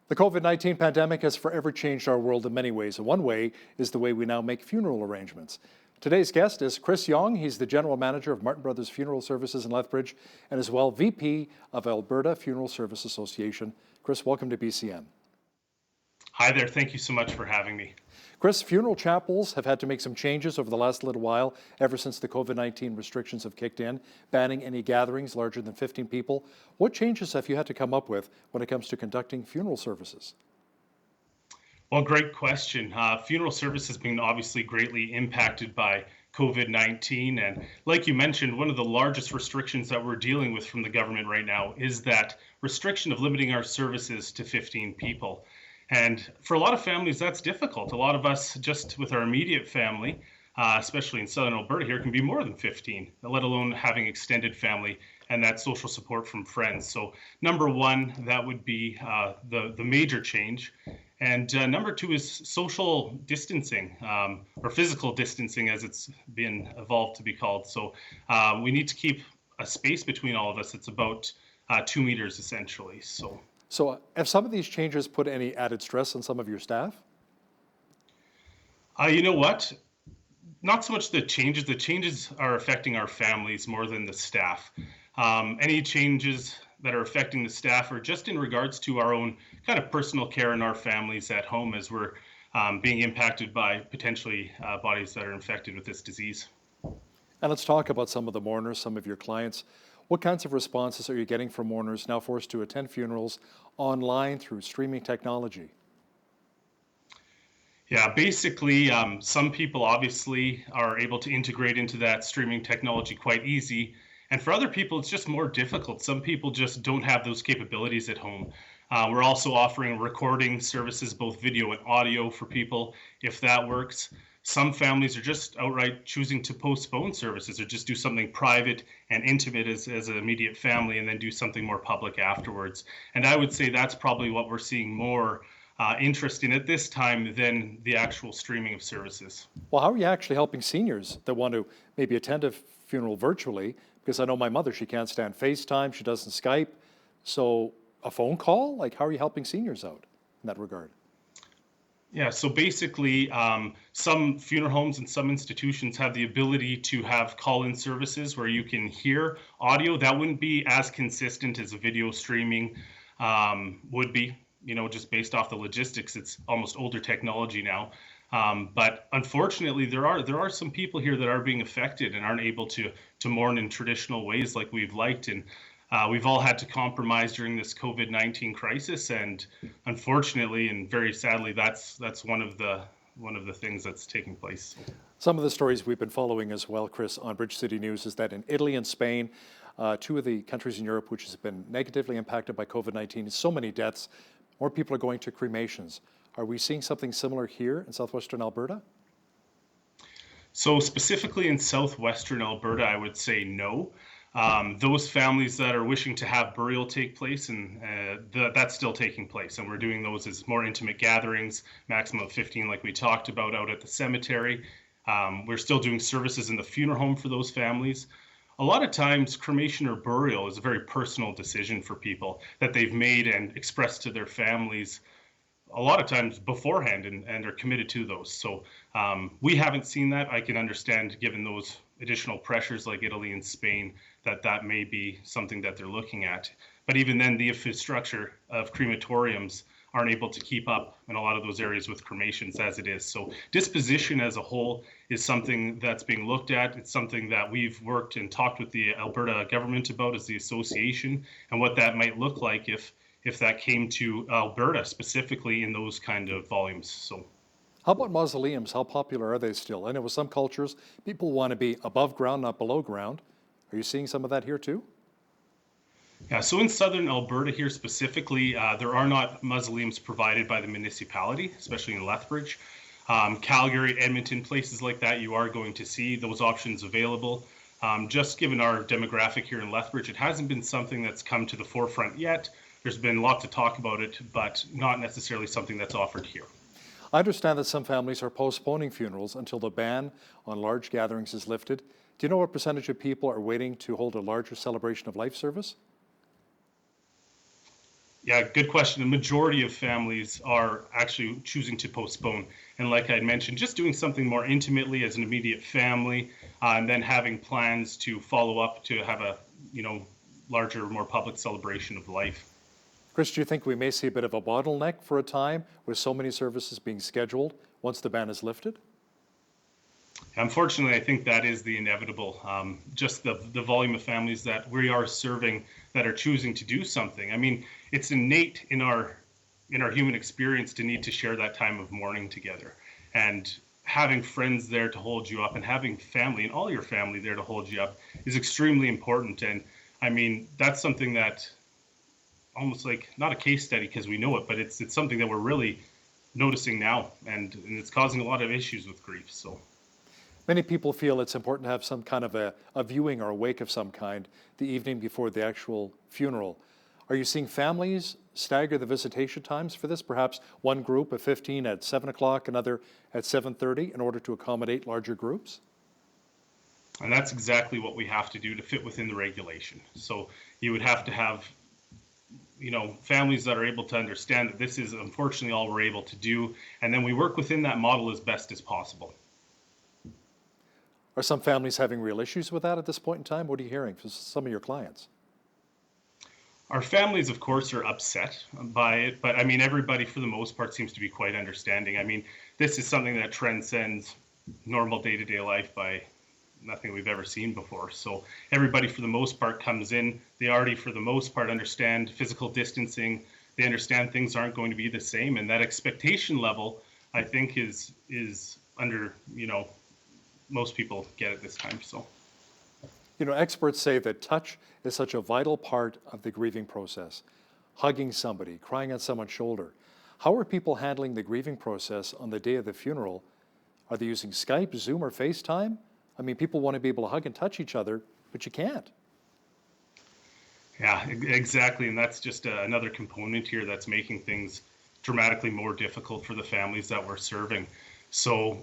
The COVID-19 pandemic has forever changed our world in many ways, and one way is the way we now make funeral arrangements. Today's guest is Chris Jong. He's the General Manager of Martin Brothers Funeral Services in Lethbridge and as well VP of Alberta Funeral Service Association. Chris, welcome to BCN. Hi there, thank you so much for having me. Chris, funeral chapels have had to make some changes over the last little while, ever since the COVID-19 restrictions have kicked in, banning any gatherings larger than 15 people. What changes have you had to come up with when it comes to conducting funeral services? Well, great question. Funeral service has been obviously greatly impacted by COVID-19. And like you mentioned, one of the largest restrictions that we're dealing with from the government right now is that restriction of limiting our services to 15 people. And for a lot of families, that's difficult. A lot of us, just with our immediate family, especially in southern Alberta here, can be more than 15, let alone having extended family and that social support from friends. So number one, that would be the major change. And number two is social distancing, or physical distancing as it's been evolved to be called. So we need to keep a space between all of us. It's about 2 meters essentially. So have some of these changes put any added stress on some of your staff? You know what? Not so much the changes. The changes are affecting our families more than the staff. Any changes that are affecting the staff are just in regards to our own kind of personal care in our families at home as we're being impacted by potentially bodies that are infected with this disease. And let's talk about some of the mourners, some of your clients. What kinds of responses are you getting from mourners now forced to attend funerals online through streaming technology? Yeah, basically, some people obviously are able to integrate into that streaming technology quite easy. And for other people, it's just more difficult. Some people just don't have those capabilities at home. We're also offering recording services, both video and audio for people, if that works. Some families are just outright choosing to postpone services or just do something private and intimate as an immediate family and then do something more public afterwards. And I would say that's probably what we're seeing more interest in at this time than the actual streaming of services. Well, how are you actually helping seniors that want to maybe attend a funeral virtually? Because I know my mother, she can't stand FaceTime, she doesn't Skype. So a phone call? Like, how are you helping seniors out in that regard? Yeah, so basically, some funeral homes and some institutions have the ability to have call-in services where you can hear audio. That wouldn't be as consistent as a video streaming would be, just based off the logistics. It's almost older technology now. But unfortunately, there are some people here that are being affected and aren't able to mourn in traditional ways like we've liked. And we've all had to compromise during this COVID-19 crisis, and unfortunately and very sadly, that's one of the things that's taking place. Some of the stories we've been following as well, Chris, on Bridge City News is that in Italy and Spain, two of the countries in Europe which has been negatively impacted by COVID-19, so many deaths, more people are going to cremations. Are we seeing something similar here in southwestern Alberta? So specifically in southwestern Alberta, I would say no. Those families that are wishing to have burial take place, and that's still taking place. And we're doing those as more intimate gatherings, maximum of 15 like we talked about out at the cemetery. We're still doing services in the funeral home for those families. A lot of times cremation or burial is a very personal decision for people that they've made and expressed to their families a lot of times beforehand and are committed to those. So we haven't seen that. I can understand, given those additional pressures like Italy and Spain, that may be something that they're looking at. But even then, the infrastructure of crematoriums aren't able to keep up in a lot of those areas with cremations as it is. So disposition as a whole is something that's being looked at. It's something that we've worked and talked with the Alberta government about as the association, and what that might look like if that came to Alberta specifically in those kind of volumes. So, how about mausoleums? How popular are they still? I know with some cultures, people want to be above ground, not below ground. Are you seeing some of that here too? Yeah, so in southern Alberta here specifically, there are not mausoleums provided by the municipality, especially in Lethbridge. Calgary, Edmonton, places like that, you are going to see those options available. Just given our demographic here in Lethbridge, it hasn't been something that's come to the forefront yet. There's been lots of talk about it, but not necessarily something that's offered here. I understand that some families are postponing funerals until the ban on large gatherings is lifted. Do you know what percentage of people are waiting to hold a larger celebration of life service? Yeah, good question. The majority of families are actually choosing to postpone. And like I mentioned, just doing something more intimately as an immediate family, and then having plans to follow up to have a, larger, more public celebration of life. Chris, do you think we may see a bit of a bottleneck for a time with so many services being scheduled once the ban is lifted? Unfortunately, I think that is the inevitable. Just the volume of families that we are serving that are choosing to do something. I mean, it's innate in our human experience to need to share that time of mourning together, and having friends there to hold you up, and having family and all your family there to hold you up is extremely important. And I mean, that's something that almost like not a case study because we know it, but it's something that we're really noticing now, and it's causing a lot of issues with grief. So. Many people feel it's important to have some kind of a viewing or a wake of some kind the evening before the actual funeral. Are you seeing families stagger the visitation times for this? Perhaps one group of 15 at 7 o'clock, another at 7:30 in order to accommodate larger groups? And that's exactly what we have to do to fit within the regulation. So you would have to have, families that are able to understand that this is unfortunately all we're able to do. And then we work within that model as best as possible. Are some families having real issues with that at this point in time? What are you hearing from some of your clients? Our families, of course, are upset by it, but I mean, everybody for the most part seems to be quite understanding. I mean, this is something that transcends normal day-to-day life by nothing we've ever seen before. So everybody for the most part comes in, they already for the most part understand physical distancing, they understand things aren't going to be the same, and that expectation level, I think, is under, most people get at this time. So. Experts say that touch is such a vital part of the grieving process. Hugging somebody, crying on someone's shoulder. How are people handling the grieving process on the day of the funeral? Are they using Skype, Zoom, or FaceTime? I mean, people want to be able to hug and touch each other, but you can't. Yeah, exactly. And that's just another component here that's making things dramatically more difficult for the families that we're serving. So,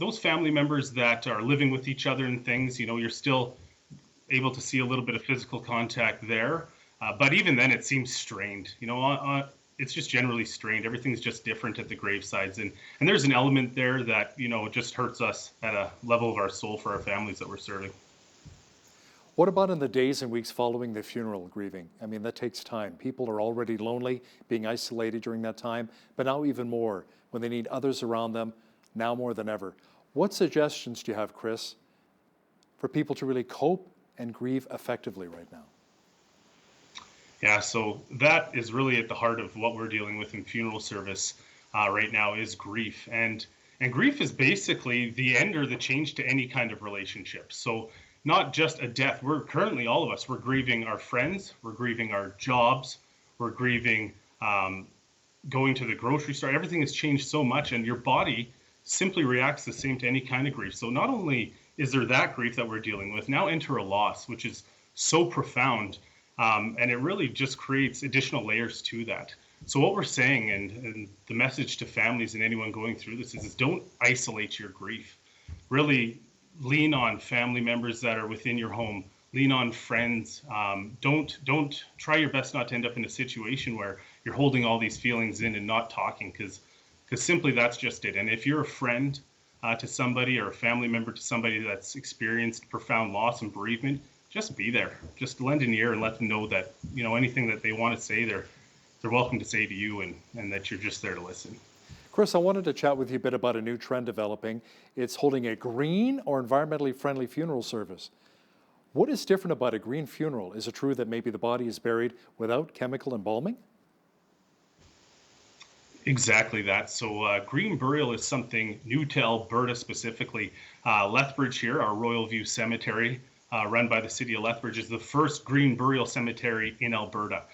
those family members that are living with each other and things, you're still able to see a little bit of physical contact there. But even then, it seems strained. It's just generally strained. Everything's just different at the gravesides. And there's an element there that, just hurts us at a level of our soul for our families that we're serving. What about in the days and weeks following the funeral grieving? I mean, that takes time. People are already lonely, being isolated during that time, but now even more when they need others around them, now more than ever. What suggestions do you have, Chris, for people to really cope and grieve effectively right now? Yeah, so that is really at the heart of what we're dealing with in funeral service right now is grief. And grief is basically the end or the change to any kind of relationship. So not just a death. We're currently, all of us, we're grieving our friends, we're grieving our jobs, we're grieving going to the grocery store. Everything has changed so much, and your body simply reacts the same to any kind of grief. So not only is there that grief that we're dealing with, now enter a loss, which is so profound, and it really just creates additional layers to that. So what we're saying, and the message to families and anyone going through this is don't isolate your grief. Really lean on family members that are within your home. Lean on friends. Don't try your best not to end up in a situation where you're holding all these feelings in and not talking, because simply that's just it. And if you're a friend to somebody or a family member to somebody that's experienced profound loss and bereavement, just be there. Just lend an ear and let them know that anything that they want to say, they're welcome to say to you, and that you're just there to listen. Chris, I wanted to chat with you a bit about a new trend developing. It's holding a green or environmentally friendly funeral service. What is different about a green funeral? Is it true that maybe the body is buried without chemical embalming? Exactly that. So green burial is something new to Alberta specifically. Lethbridge here, our Royal View Cemetery, run by the city of Lethbridge, is the first green burial cemetery in Alberta.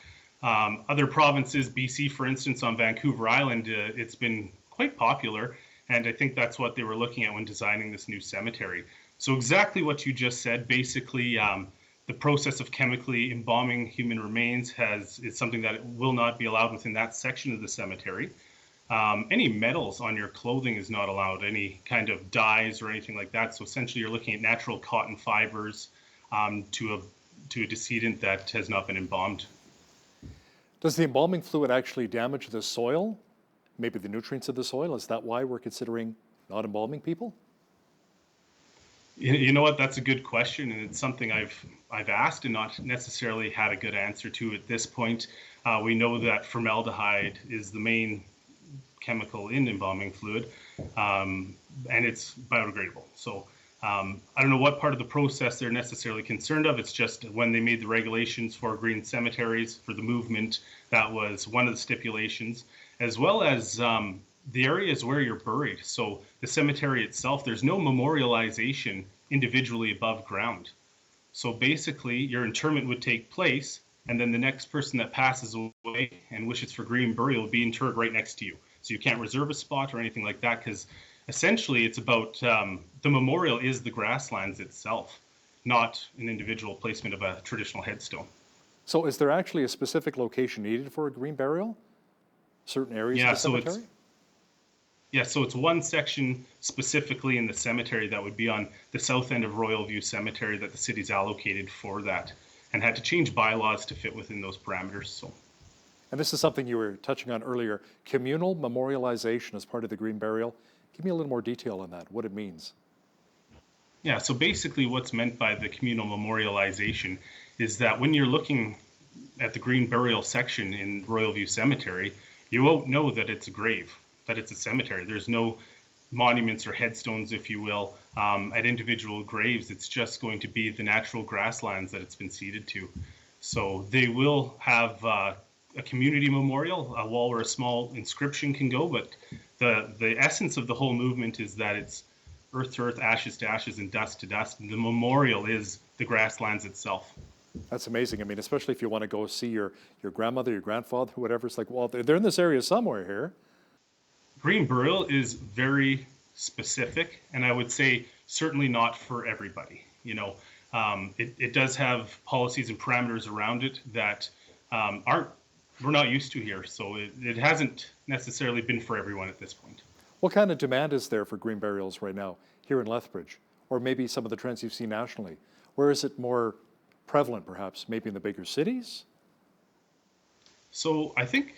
Other provinces, BC, for instance, on Vancouver Island, it's been quite popular, and I think that's what they were looking at when designing this new cemetery. So exactly what you just said, basically the process of chemically embalming human remains is something that will not be allowed within that section of the cemetery. Any metals on your clothing is not allowed, any kind of dyes or anything like that. So essentially you're looking at natural cotton fibers to a decedent that has not been embalmed. Does the embalming fluid actually damage the soil? Maybe the nutrients of the soil? Is that why we're considering not embalming people? You know what? That's a good question, and it's something I've asked and not necessarily had a good answer to at this point. We know that formaldehyde is the main chemical in embalming fluid, and it's biodegradable. So I don't know what part of the process they're necessarily concerned of. It's just when they made the regulations for green cemeteries for the movement, that was one of the stipulations, as well as the areas where you're buried. So the cemetery itself, there's no memorialization individually above ground. So basically, your interment would take place, and then the next person that passes away and wishes for green burial will be interred right next to you. So you can't reserve a spot or anything like that, because essentially it's about the memorial is the grasslands itself, not an individual placement of a traditional headstone. So is there actually a specific location needed for a green burial? Certain areas of the cemetery? So it's one section specifically in the cemetery that would be on the south end of Royal View Cemetery that the city's allocated for that, and had to change bylaws to fit within those parameters. So. And this is something you were touching on earlier, communal memorialization as part of the green burial. Give me a little more detail on that, what it means. Yeah, so basically what's meant by the communal memorialization is that when you're looking at the green burial section in Royal View Cemetery, you won't know that it's a grave, that it's a cemetery. There's no monuments or headstones, if you will, at individual graves. It's just going to be the natural grasslands that it's been ceded to. So they will have a community memorial, a wall where a small inscription can go, but the essence of the whole movement is that it's earth to earth, ashes to ashes, and dust to dust. And the memorial is the grasslands itself. That's amazing. I mean, especially if you want to go see your grandmother, your grandfather, whatever. It's like, well, they're in this area somewhere here. Green burial is very specific, and I would say certainly not for everybody. You know, it does have policies and parameters around it that we're not used to here. So it hasn't necessarily been for everyone at this point. What kind of demand is there for green burials right now here in Lethbridge? Or maybe some of the trends you've seen nationally? Where is it more prevalent, perhaps? Maybe in the bigger cities? So I think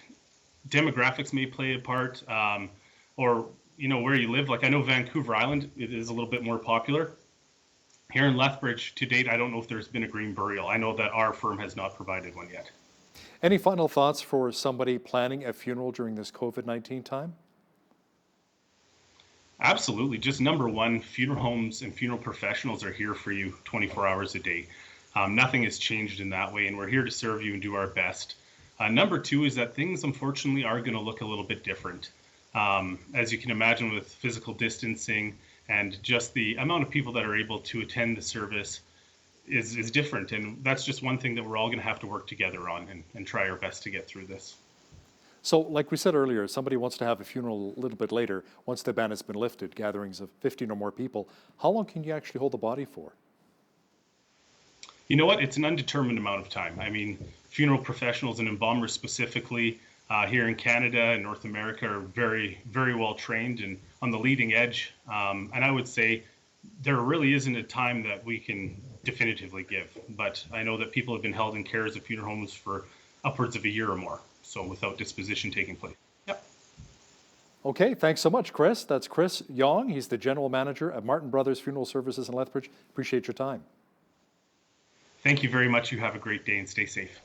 demographics may play a part, or where you live. Like I know Vancouver Island, it is a little bit more popular. Here in Lethbridge, to date, I don't know if there's been a green burial. I know that our firm has not provided one yet. Any final thoughts for somebody planning a funeral during this COVID-19 time? Absolutely. Just number one, funeral homes and funeral professionals are here for you 24 hours a day. Nothing has changed in that way, and we're here to serve you and do our best. Number two is that things, unfortunately, are going to look a little bit different. As you can imagine, with physical distancing and just the amount of people that are able to attend the service is different. And that's just one thing that we're all going to have to work together on and try our best to get through this. So, like we said earlier, somebody wants to have a funeral a little bit later, once the ban has been lifted, gatherings of 15 or more people. How long can you actually hold the body for? You know what? It's an undetermined amount of time. I mean, funeral professionals and embalmers specifically here in Canada and North America are very, very well trained and on the leading edge. And I would say there really isn't a time that we can definitively give. But I know that people have been held in cares of funeral homes for upwards of a year or more, so without disposition taking place. Yep. Okay, thanks so much, Chris. That's Chris Jong. He's the General Manager at Martin Brothers Funeral Services in Lethbridge. Appreciate your time. Thank you very much. You have a great day and stay safe.